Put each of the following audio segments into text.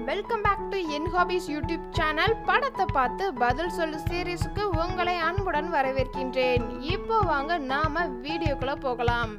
Welcome back to என் hobbies YouTube channel. படத்தை பார்த்து பதில் சொல்லு சீரீஸுக்கு உங்களை அன்புடன் வரவேற்கின்றேன். இப்போ வாங்க நாம வீடியோக்குள்ள போகலாம்.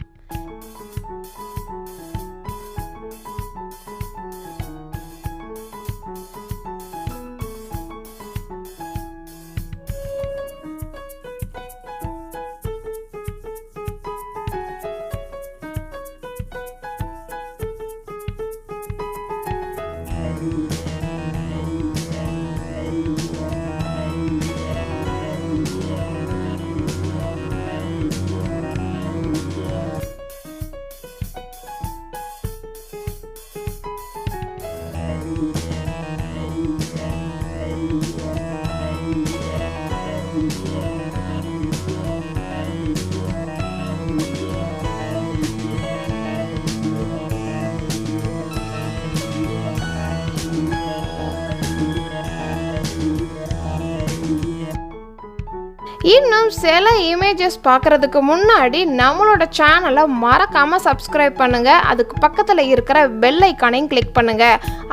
இன்னும் சில இமேஜஸ் பார்க்கறதுக்கு முன்னாடி நம்மளோட சேனலை மறக்காம சப்ஸ்கிரைப் பண்ணுங்க. அதுக்கு பக்கத்தில் இருக்கிற பெல் ஐக்கானையும் கிளிக் பண்ணுங்க.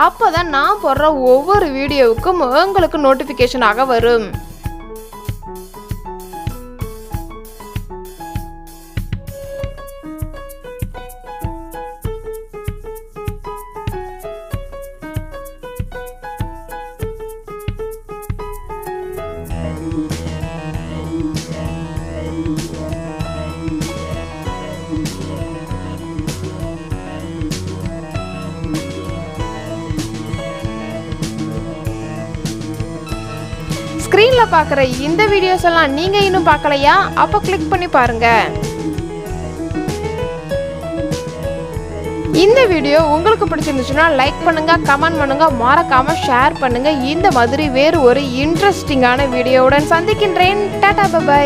அப்போதான் நான் போடுற ஒவ்வொரு வீடியோவுக்கும் உங்களுக்கு நோட்டிஃபிகேஷனாக வரும். ஸ்க்ரீன்ல பார்க்குற இந்த வீடியோஸ் எல்லாம் நீங்க இன்னும் பார்க்கலையா? அப்போ கிளிக் பண்ணி பாருங்க. இந்த வீடியோ உங்களுக்கு பிடிச்சிருந்துச்சுன்னா லைக் பண்ணுங்க, கமெண்ட் பண்ணுங்க, மறக்காம ஷேர் பண்ணுங்க. இந்த மாதிரி வேறு ஒரு இன்ட்ரெஸ்டிங்கான வீடியோவுடன் சந்திக்கின்றேன். டாடா, பை.